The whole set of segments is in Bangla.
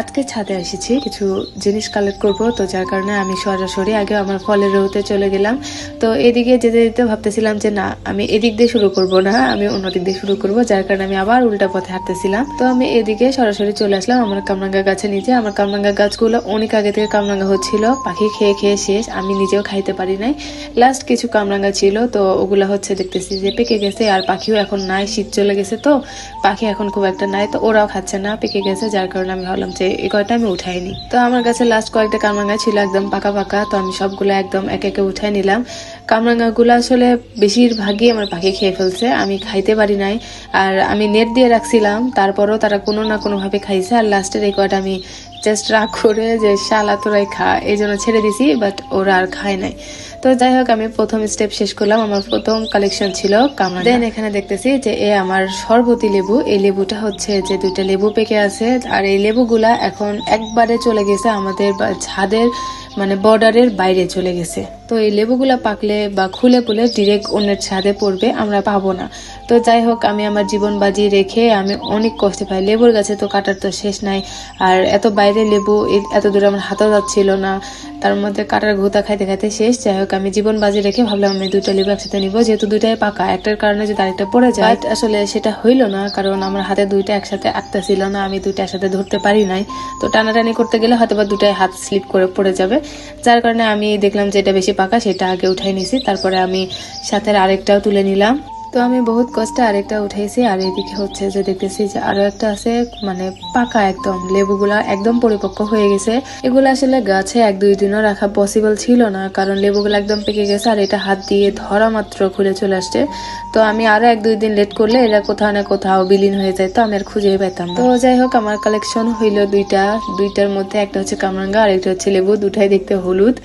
আজকে ছাদে এসেছি কিছু জিনিস কালেক্ট করব, তো যার কারণে আমি সরাসরি আগে আমার ফলের রোতে চলে গেলাম। তো এদিকে যেতে যেতে ভাবতেছিলাম যে না, আমি এদিক দিয়ে শুরু করব না, আমি অন্য দিক দিয়ে শুরু করব, যার কারণে আমি আবার উল্টা পথে হাঁটতেছিলাম। তো আমি এদিকে সরাসরি চলে আসলাম আমার কামরাঙ্গা গাছের নিচে। আমার কামরাঙ্গা গাছগুলো অনেক আগে থেকে কামরাঙ্গা হচ্ছিল, পাখি খেয়ে খেয়ে শেষ, আমি নিজেও খাইতে পারি নাই। লাস্ট কিছু কামরাঙ্গা ছিল, তো ওগুলা হচ্ছে দেখতেছি যে পেকে গেছে, আর পাখিও এখন নাই, শীত চলে গেছে, তো পাখি এখন খুব একটা নাই, তো ওরাও খাচ্ছে না, পেকে গেছে, যার কারণে আমি ভাবলাম যে এই কয়টা আমি উঠাইনি। তো আমার কাছে লাস্ট কয়েকটা কামরাঙ্গা ছিল একদম পাকা পাকা, তো আমি সবগুলো একদম একে একে উঠাই নিলাম। কামরাঙ্গা গুলো আসলে বেশিরভাগই আমার পাখি খেয়ে ফেলছে, আমি খাইতে পারি নাই। আর আমি নেট দিয়ে রাখছিলাম, তারপরও তারা কোনো না কোনো ভাবে খাইছে, আর লাস্টের এই কয়টা আমি জাস্ট রাগ করে যে শালা তোরাই খা, এই জন্য ছেড়ে দিছি, বাট ওরা আর খায় নাই। তো যাই হোক, আমি প্রথম স্টেপ শেষ করলাম, আমার প্রথম কালেকশন ছিল কামরাঙ্গা। দেন এখানে দেখতেছি যে আমার শরবতী লেবু, এই লেবুটা হচ্ছে যে দুইটা লেবু পেকে আছে, আর এই লেবুগুলা এখন একবারে চলে গেছে আমাদের ছাদের মানে বর্ডারের বাইরে চলে গেছে। তো এই লেবুগুলা পাকলে বা খুলে পুলে ডিরেক্ট অন্যের ছাদে পড়বে, আমরা পাবো না। তো যাই হোক, আমি আমার জীবন বাজি রেখে আমি অনেক কষ্ট পাই, লেবুর গাছে তো কাটার তো শেষ নাই, আর এত বাইরে লেবু এত দূরে আমার হাতও যাচ্ছিল না, তার মধ্যে কাটার ঘুতা খাইতে খাইতে শেষ। যাই হোক, আমি জীবন বাজি রেখে ভাবলাম আমি দুইটা লেবু একসাথে নিবো, যেহেতু দুইটাই পাকা, একটার কারণে যদি আরেকটা পড়ে যায়। আসলে সেটা হইলো না, কারণ আমার হাতে দুইটা একসাথে আটটা ছিল না, আমি দুইটা একসাথে ধরতে পারি নাই। তো টানাটানি করতে গেলে হয়তো বা দুটাই হাত স্লিপ করে পড়ে যাবে, যার কারণে আমি দেখলাম যে এটা বেশি পাকা, সেটা আগে উঠাই নিছি, তারপরে আমি সাথে আরেকটাও তুলে নিলাম। তো আমি বহুত কষ্টে আরেকটা উঠাইছি, আর এদিকে হচ্ছে যে দেখতেছি যে আরো একটা আছে, মানে পাকা একদম, লেবুগুলা একদম পরিপক্ক হয়ে গেছে। এগুলো আসলে গাছে 1-2 দিনও রাখা পসিবল ছিল না, কারণ লেবুগুলো একদম পেকে গেছে, আর এটা হাত দিয়ে ধরা মাত্র খুলে চলে আসছে। তো আমি আরো 1-2 দিন লেট করলে এরা কোথাও না কোথাও বিলীন হয়ে যায়, তো আমি আর খুঁজে পেতাম না। তো যাই হোক, আমার কালেকশন হইলো দুইটার মধ্যে একটা হচ্ছে কামরাঙ্গা আর একটা হচ্ছে লেবু, দুটাই দেখতে হলুদ,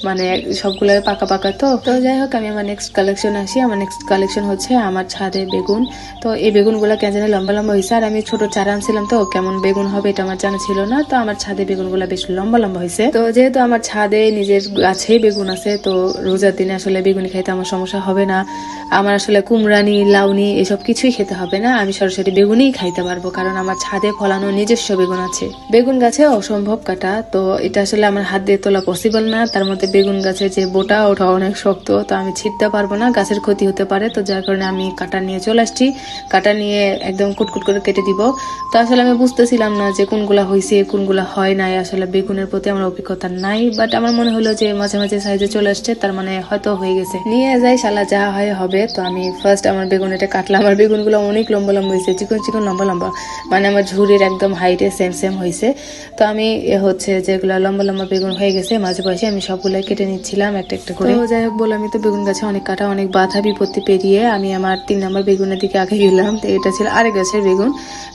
মানে সবগুলো পাকা পাকা। তো যাই হোক, আমি আমার নেক্সট কালেকশন আসি। আমার নেক্সট কালেকশন হচ্ছে আমার ছাদে বেগুন। তো এই বেগুনগুলো কেন জানি লম্বা লম্বা হয়েছে, আর আমি ছোট চারা আনছিলাম, তো কেমন বেগুন হবে এটা আমার জানা ছিল না, তো আমার ছাদে বেগুনগুলো বেশ লম্বা লম্বা হয়েছে। তো যেহেতু আমার ছাদে নিজের গাছেই বেগুন আছে, তো রোজার দিনে আসলে বেগুনি খাইতে আমার সমস্যা হবে না, আমার আসলে কুমড়ানি লাউনি এসব কিছুই খেতে হবে না, আমি সরাসরি বেগুনই খাইতে পারবো, কারণ আমার ছাদে ফলানো নিজস্ব বেগুন আছে। বেগুন গাছে অসম্ভব কাটা, তো এটা আসলে আমার হাত দিয়ে তোলা পসিবল না, তার মধ্যে বেগুন গাছে যে বোটা ওটা অনেক শক্ত, তো আমি ছিটতে পারবো না, গাছের ক্ষতি হতে পারে, তো যার কারণে আমি কাটা নিয়ে চলে আসছি, কাটা নিয়ে একদম কুটকুট করে কেটে দিব। তো আসলে আমি বুঝতেছিলাম না যে কোনগুলা হয়েছে কোনগুলা হয় নাই, আসলে বেগুনের প্রতি আমার অভিজ্ঞতা নাই, বাট আমার মনে হলো যে মাঝে মাঝে সাইজে চলে আসছে, তার মানে হয়তো হয়ে গেছে, নিয়ে যাই শালা যা হয় হবে। তো আমি ফার্স্ট আমার বেগুন এটা কাটলাম, আমার বেগুনগুলো অনেক লম্বা লম্বা হয়েছে, চিকন চিকন লম্বা লম্বা, মানে আমার ঝুড়ির একদম হাইটে সেম সেম হয়েছে। তো আমি হচ্ছে যেগুলো লম্বা লম্বা বেগুন হয়ে গেছে মাঝে বয়সে আমি সবগুলো কেটে নিচ্ছিলাম একটা একটা করে। তো যাই হোক, বলে আমি তো বেগুন গাছে অনেক কাটা অনেক বাধা বিপত্তি পেরিয়ে আমি আমার 3 নম্বর বেগুনের দিকে আগে গেলাম। তো এটা ছিল আরেক গাছের বেগুন,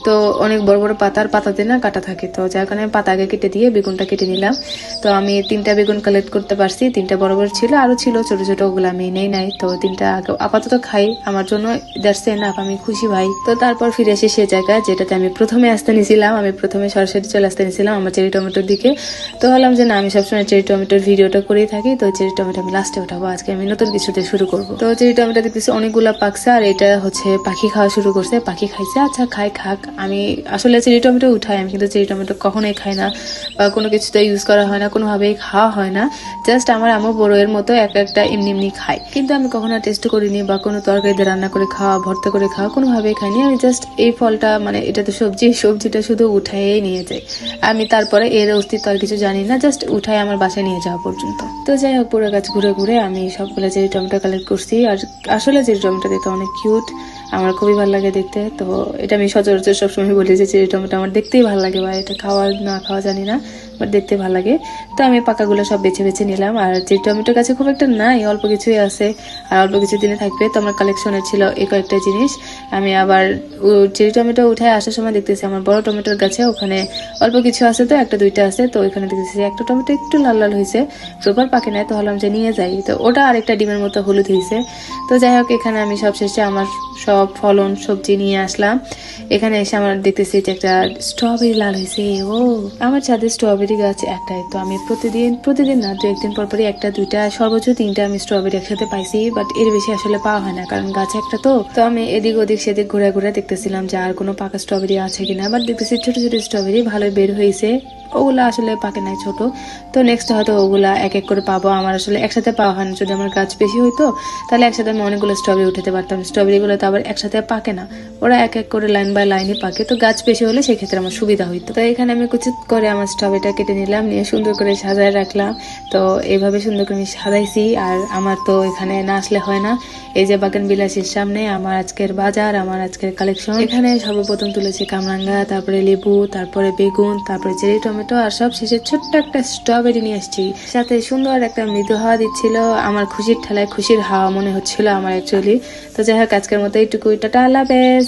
তো অনেক বড় বড় পাতার পাতাতে না কাটা থাকে, তো যার কারণে পাতা আগে কেটে দিয়ে বেগুনটা কেটে নিলাম। তো আমি 3টা বেগুন কালেক্ট করতে পারছি, 3টা বড় বড় ছিল, আরো ছিল ছোট ছোট, ওগুলো আমি নেই নাই। তো 3টা আপাতত খাই, আমার জন্য দ্যাটস এনাফ, আমি খুশি ভাই। তো তারপর ফিরে এসে সে জায়গায় যেটাতে আমি প্রথমে আসতে নিয়েছিলাম, আমি প্রথমে সরাসরি চলে আসতে নিয়েছিলাম আমার চেরি টমেটোর দিকে। তো ভাবলাম যে না, আমি সবসময় চেরি টমেটোর ভিডিওটা করেই থাকি, তো চেরি টমেটো আমি লাস্টে উঠাবো, আজকে আমি নতুন কিছুতে শুরু করবো। তো চেরি টমেটো দেখতেছি অনেকগুলা পাকছে, আর এটা হচ্ছে পাখি খাওয়া শুরু করছে, পাখি খাইছে, আচ্ছা খাক। আমি আসলে চেরি টমেটো উঠাই, আমি কিন্তু চেরি টমেটো কখনোই খাই না, বা কোনো কিছুতে ইউজ করা হয় না, কোনোভাবেই খাওয়া হয় না, জাস্ট আমার আম্মু বড়োয়ের মতো একটা এমনি এমনি খাই, কিন্তু আমি কখনো টেস্ট করিনি, বা কোনো তরকারিতে রান্না করে খাওয়া, ভর্তা করে খাওয়া কোনোভাবেই খাইনি। আমি জাস্ট এই ফলটা, মানে এটা তো সবজিটা শুধু উঠাই নিয়ে যাই, আমি তারপরে এর অস্তিত্ব আর কিছু জানি না, জাস্ট উঠাই আমার বাসায় নিয়ে যাওয়া পর্যন্ত। তো যাই হোক, পুরো গাছ ঘুরে ঘুরে আমি সবগুলো চেরি টমেটো কালেক্ট করছি, আর আসলে চেরি টমেটো দেখতে অনেক কিউট, আমার খুবই ভালো লাগে দেখতে। তো এটা আমি সচরাচর সবসময় বলি যে চেরি টমেটো আমার দেখতেই ভালো লাগে, বা এটা খাওয়া না খাওয়া জানি না, বাট দেখতে ভালো লাগে। তো আমি পাকাগুলো সব বেছে বেছে নিলাম, আর চেরি টমেটোর কাছে খুব একটা নাই, অল্প কিছুই আছে, আর অল্প কিছু দিনে থাকবে। তো আমার কালেকশনে ছিল এই কয়েকটা জিনিস। আমি আবার চেরি টমেটো উঠায় আসার সময় দেখতেছি আমার বড় টমেটোর গাছে ওখানে অল্প কিছু আছে, তো 1-2টা আছে, তো ওইখানে দেখতেছি একটা টমেটো একটু লাল লাল হয়েছে, প্রপার পাকে নাই, তো ভাবলাম যে নিয়ে যাই, তো ওটা আরেকটা ডিমের মতো হলুদ হয়েছে। তো যাই হোক, এখানে আমি সব শেষে আমার সব সব ফলন সবজি নিয়ে আসলাম। এখানে এসে আমার দেখতেছি যে একটা স্ট্রবেরি লাল হয়েছে। ও, আমার ছাদে স্ট্রবেরি গাছ একটাই, তো আমি প্রতিদিন না, 2-1 দিন পর পরই একটা দুইটা সর্বোচ্চ 3টা আমি স্ট্রবেরি একসাথে পাইছি, বাট এর বেশি আসলে পাওয়া হয় না কারণ গাছ একটা। তো আমি এদিক ওদিক সেদিক ঘুরে ঘুরে দেখতেছিলাম যে আর কোনো পাকা স্ট্রবেরি আছে কিনা, বাট দেখতেছি ছোট ছোট স্ট্রবেরি ভালোই বের হয়েছে। ওগুলা আসলে পাকে নাই, ছোট। তো নেক্সট হয়তো ওগুলা এক এক করে পাবো। আমার আসলে একসাথে পাওয়া হয় না, যদি আমার গাছ বেশি হইতো তাহলে একসাথে আমি অনেকগুলো স্ট্রবেরি উঠাতে পারতাম। স্ট্রবেরি গুলো তো আবার একসাথে পাকে না, ওরা এক এক করে লাইন বাই লাইনই পাকে। তো গাছ বেশি হলে সেক্ষেত্রে আমার সুবিধা হইতো। তো এখানে আমি কুচিত করে আমার স্ট্রবেরিটা কেটে নিলাম, নিয়ে সুন্দর করে সাজায় রাখলাম। তো এইভাবে সুন্দর করে আমি সাজাইছি। আর আমার তো এখানে না আসলে হয় না। এই যে বাগান বিলাসীর সামনে আমার আজকের বাজার, আমার আজকের কালেকশন। এখানে সর্বপ্রথম তুলেছি কামরাঙ্গা, তারপরে লেবু, তারপরে বেগুন, তারপরে চেরি টমেটো, আর সব শেষে ছোট্ট একটা স্ট্রবেরি নিয়ে আসছি। সাথে সুন্দর একটা মৃদু হাওয়া দিচ্ছিল, আমার খুশির ঠেলায় খুশির হাওয়া মনে হচ্ছিল আমার অ্যাকচুয়ালি। তো যাই হোক, আজকের মতো এইটুকুই, টাটা, আল্লাহ হাফেজ।